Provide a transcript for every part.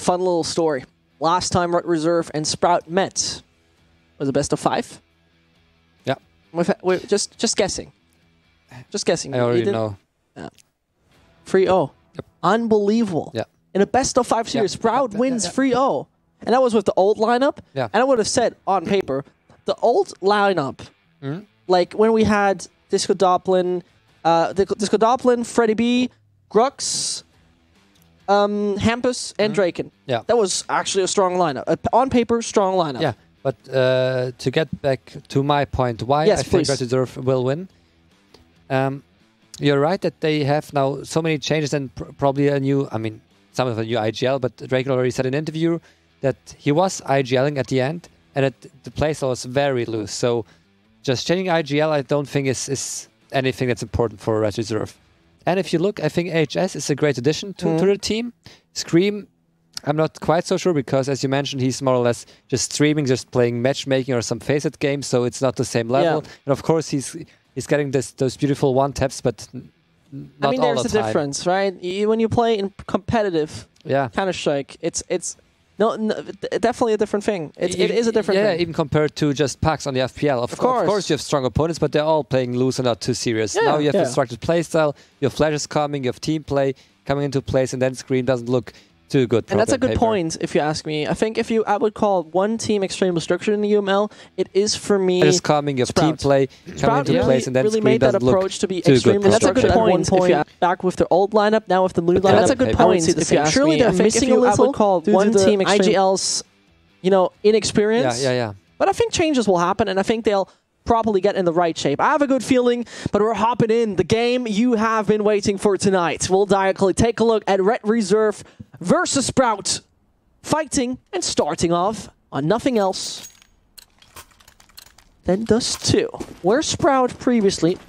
fun little story. Last time Reserve and Sprout met was a best of 5. Yeah. We're just guessing. Just guessing. I already know. 3-0. Yep. Unbelievable. Yeah. In a best of 5 series, Sprout wins 3-0. And that was with the old lineup. Yeah. And I would have said on paper, the old lineup, like when we had Disco Doppelin, Freddy B, Grux, Hampus, and Draken. Yeah. That was actually a strong lineup. On paper, strong lineup. Yeah. But to get back to my point, why I think Red Reserve will win. You're right that they have now so many changes and probably a new, I mean, some of a new IGL, but Draken already said in an interview that he was IGLing at the end and that the playstyle was very loose. So just changing IGL, I don't think is anything that's important for Red Reserve. And if you look, I think HS is a great addition to the team. Scream, I'm not quite so sure because, as you mentioned, he's more or less just streaming, just playing matchmaking or some Faceit games, so it's not the same level. Yeah. And of course, he's getting those beautiful one-taps, but not all the time. I mean, there's a difference, right? When you play in competitive Counter-Strike, it's definitely a different thing. It is a different thing. Yeah, even compared to just PAX on the FPL. Of course, you have strong opponents, but they're all playing loose and not too serious. Yeah, now you have a structured playstyle, you have flashes coming, you have team play coming into place, and then Scream doesn't look too good. And that's a good point, if you ask me. I think I would call one team extremely structured in the UML, it is for me just coming, you have team play coming into place, and then really Scream made that doesn't approach to be look extremely structured at one point. Back with the old lineup, now with the new lineup. That's a good point. If you ask me, they're missing a little. I would call one team IGL's, inexperience. Yeah. But I think changes will happen, and I think they'll probably get in the right shape. I have a good feeling, but we're hopping in the game you have been waiting for tonight. We'll directly take a look at Red Reserve versus Sprout, fighting and starting off on nothing else than Dust 2, where Sprout previously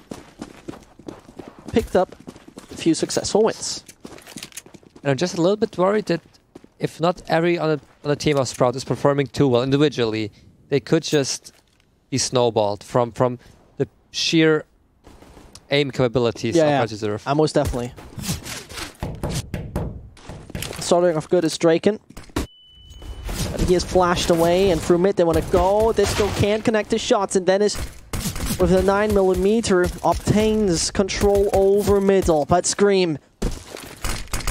picked up a few successful wins. And I'm just a little bit worried that if not every on the team of Sprout is performing too well individually, they could just be snowballed from the sheer aim capabilities of Red Reserve. Most definitely. Starting off good is Draken. He is flashed away, and through mid they want to go. Disco can't connect his shots, and Dennis with a 9mm obtains control over middle, but Scream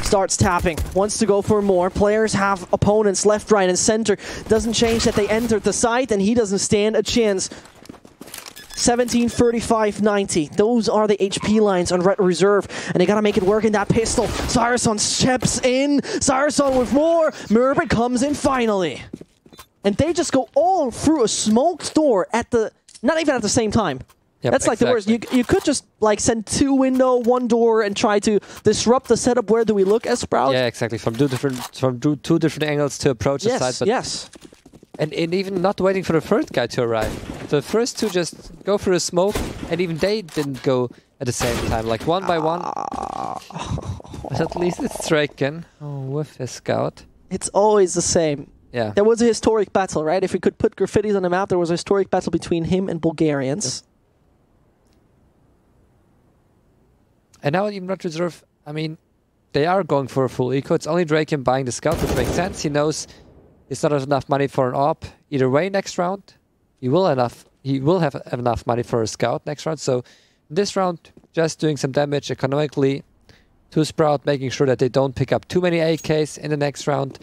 starts tapping, wants to go for more. Players have opponents left, right, and center. Doesn't change that they entered the site, and he doesn't stand a chance. 17, 35, 90. Those are the HP lines on Red Reserve, and they gotta make it work in that pistol. Sarson steps in. Sarson with more. Murbit comes in finally. And they just go all through a smoked door at the... not even at the same time. Yep, that's like the worst. You could just like send 2 window, 1 door, and try to disrupt the setup. Where do we look as Sprout? Yeah, exactly. From two different angles to approach the side. But yes. And even not waiting for the third guy to arrive. The first 2 just go through a smoke, and even they didn't go at the same time, like one by one. But at least it's Draken with his scout. It's always the same. Yeah. There was a historic battle, right? If we could put graffitis on the map, there was a historic battle between him and Bulgarians. Yep. And now even Red Reserve, I mean, they are going for a full eco. It's only Draken buying the scout, which makes sense. He knows it's not enough money for an AWP either way next round. He will have enough money for a scout next round. So this round, just doing some damage economically to Sprout, making sure that they don't pick up too many AKs in the next round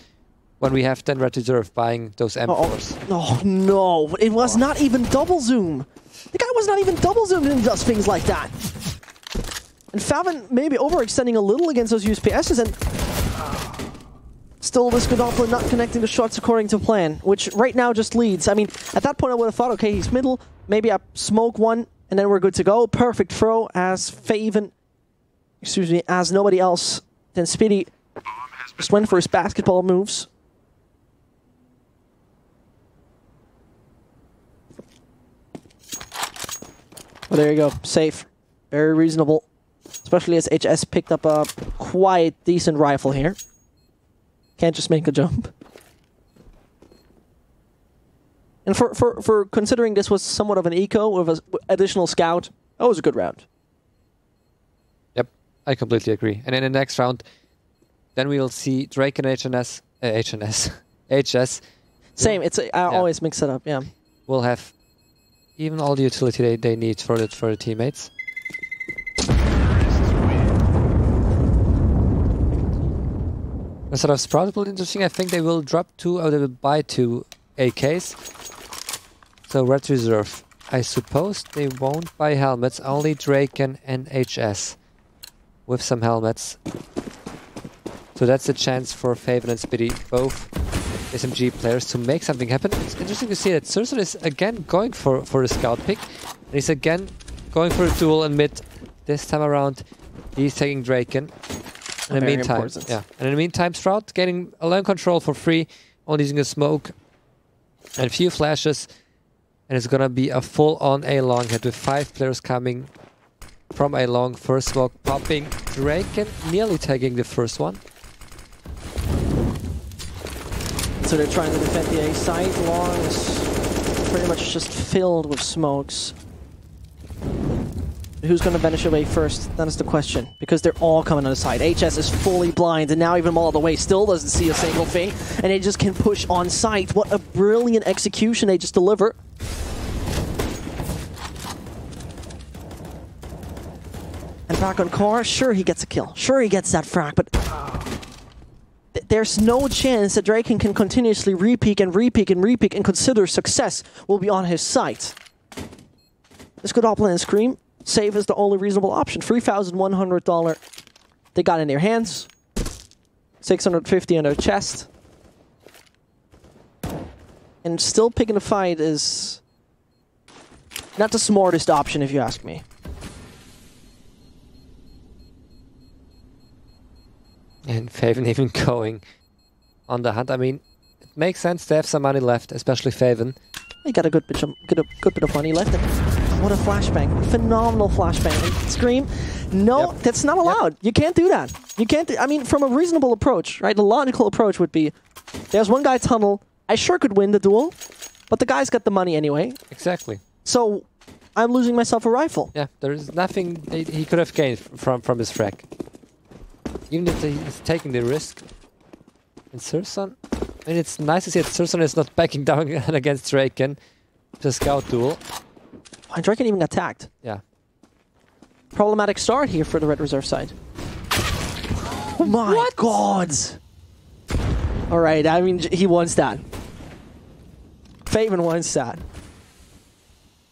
when we have then Red Reserve buying those M4s. Oh no, it was not even double zoom. The guy was not even double zoomed and does things like that. And Favin maybe overextending a little against those USPSs, and still this Godolphin not connecting the shots according to plan, which right now just leads. I mean, at that point I would have thought, okay, he's middle, maybe I smoke one, and then we're good to go. Perfect throw as Favin, as nobody else than Speedy just went for his basketball moves. Well, there you go, safe, very reasonable. Especially as HS picked up a quite decent rifle here. Can't just make a jump. And for considering this was somewhat of an eco with an additional scout, that was a good round. Yep, I completely agree. And in the next round, then we will see Drake and HNS HNS. HS. Same. I always mix it up. Yeah. Will have even all the utility they need for the teammates. The sort of Sprout will be interesting. I think they will drop 2 or they will buy 2 AKs. So Red Reserve. I suppose they won't buy helmets, only Draken and HS with some helmets. So that's a chance for Faven and Spitty, both SMG players, to make something happen. It's interesting to see that Surson is again going for the scout pick. And he's again going for a duel in mid. This time around, he's taking Draken. In the meantime, and in the meantime, Sprout getting a lane control for free, only using a smoke and a few flashes. And it's gonna be a full-on A-long hit with 5 players coming from A-long. First smoke popping. Draken nearly taking the first one. So they're trying to defend the A side. Long is pretty much just filled with smokes. Who's going to vanish away first? That is the question. Because they're all coming on the side. HS is fully blind, and now even all the way still doesn't see a single thing. And they just can push on site. What a brilliant execution they just deliver. And back on car, sure he gets a kill. Sure he gets that frag, but there's no chance that Draken can continuously repeak and repeak and repeak and consider success will be on his side. This could Doppler and Scream. Save is the only reasonable option. $3,100 they got in their hands. $650 in their chest. And still picking a fight is not the smartest option, if you ask me. And Faven even going on the hunt. I mean, it makes sense to have some money left, especially Faven. He got a good bit of money left. What a flashbang. Phenomenal flashbang. And Scream, no, that's not allowed. You can't do that. You can't do, I mean, from a reasonable approach, right? The logical approach would be, there's one guy tunnel, I sure could win the duel, but the guy's got the money anyway. Exactly. So, I'm losing myself a rifle. Yeah, there is nothing he could have gained from his frag. Even if he's taking the risk. And Surson, I mean, it's nice to see that Surson is not backing down against Draken. The scout duel. And Draken even got tagged. Yeah. Problematic start here for the Red Reserve side. Oh my God! Alright, I mean, he wants that. Faven wants that.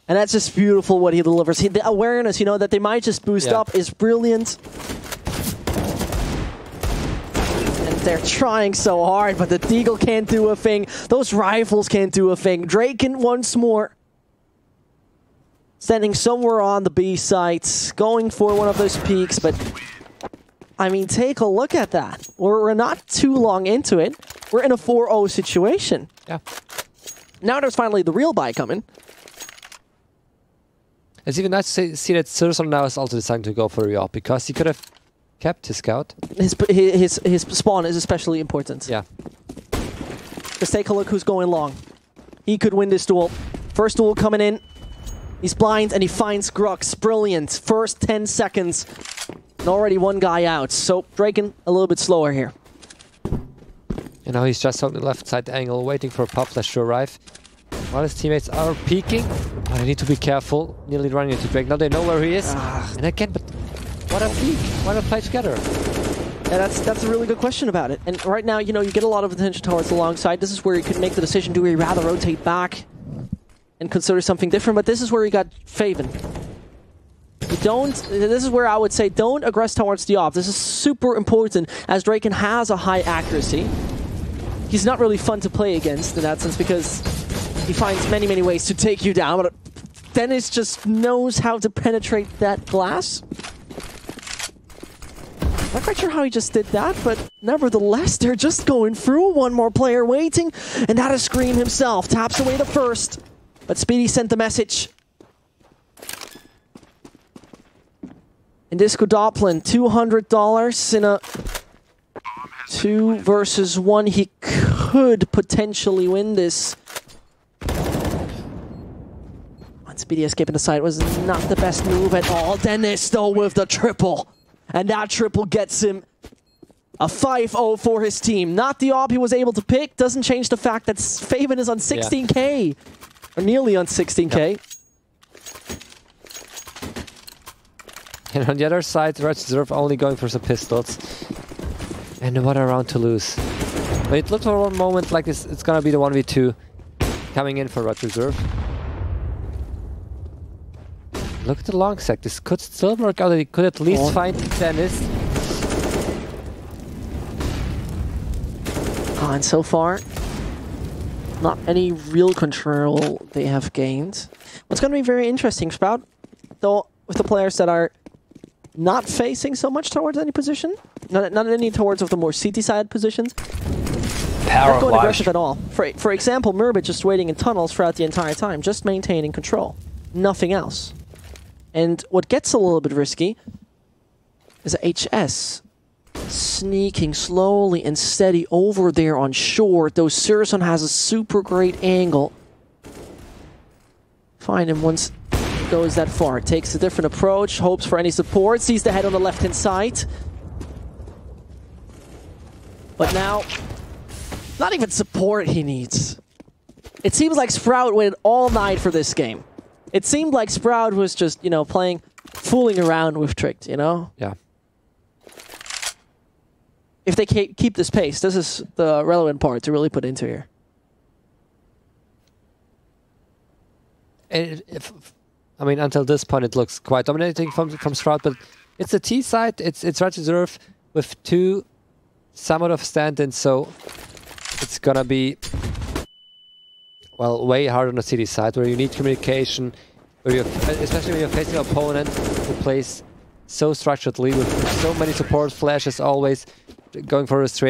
And that's just beautiful what he delivers. The awareness, you know, that they might just boost up is brilliant. They're trying so hard, but the Deagle can't do a thing. Those rifles can't do a thing. Draken once more. Standing somewhere on the B site, going for one of those peaks, but I mean, take a look at that. We're not too long into it. We're in a 4-0 situation. Yeah. Now there's finally the real buy coming. It's even nice to see that Surson now is also deciding to go for a Reop, because he could have kept his scout. His spawn is especially important. Yeah. Just take a look who's going long. He could win this duel. First duel coming in. He's blind and he finds Grux. Brilliant. First 10 seconds. And already one guy out. So Draken a little bit slower here. You know, he's just on the left side angle, waiting for a pop flash to arrive. While his teammates are peeking. I need to be careful. Nearly running into Draken. Now they know where he is. And again, but what a peek. Why not play together? Yeah, that's a really good question about it. And right now, you know, you get a lot of attention towards the long side. This is where you can make the decision, do we rather rotate back and consider something different? But this is where you got Faven. You don't, this is where I would say don't aggress towards the off. This is super important as Draken has a high accuracy. He's not really fun to play against in that sense because he finds many, many ways to take you down. But Dennis just knows how to penetrate that glass. Not quite sure how he just did that, but nevertheless, they're just going through. One more player waiting, and that is Scream himself. Taps away the first, but Speedy sent the message. And Disco Doppelin, $200 in a 2 versus 1. He could potentially win this. Speedy escaping the side was not the best move at all. Dennis, though, with the triple. And that triple gets him A 5-0 for his team. Not the op he was able to pick. Doesn't change the fact that Faven is on 16k. Yeah. Or nearly on 16k. Yep. And on the other side, RAJPOOT only going for some pistols. And what a round to lose. But it looked for one moment like it's gonna be the 1v2 coming in for RAJPOOT. Look at the long sec. This could still work out. He could at least find Dennis. And so far, not any real control they have gained. What's going to be very interesting, Sprout, though, with the players that are not facing so much towards any position, not any towards of the more CT side positions, not going aggressive at all. For example, Murbit just waiting in tunnels throughout the entire time, just maintaining control, nothing else. And what gets a little bit risky is HS sneaking slowly and steady over there on short. Though Surson has a super great angle. Find him once he goes that far. Takes a different approach, hopes for any support, sees the head on the left-hand side. But now, not even support he needs. It seems like Sprout waited all night for this game. It seemed like Sprout was just, you know, fooling around with Tricked, you know? Yeah. If they keep this pace, this is the relevant part to really put into here. And I mean, until this point, it looks quite dominating from Sprout, but it's the T side. It's RAJPOOT with 2 somewhat of stand-ins, so it's gonna be, well, way harder on the CT side, where you need communication, where you, especially when you're facing an opponent who plays so structuredly with so many support flashes, always going for a straight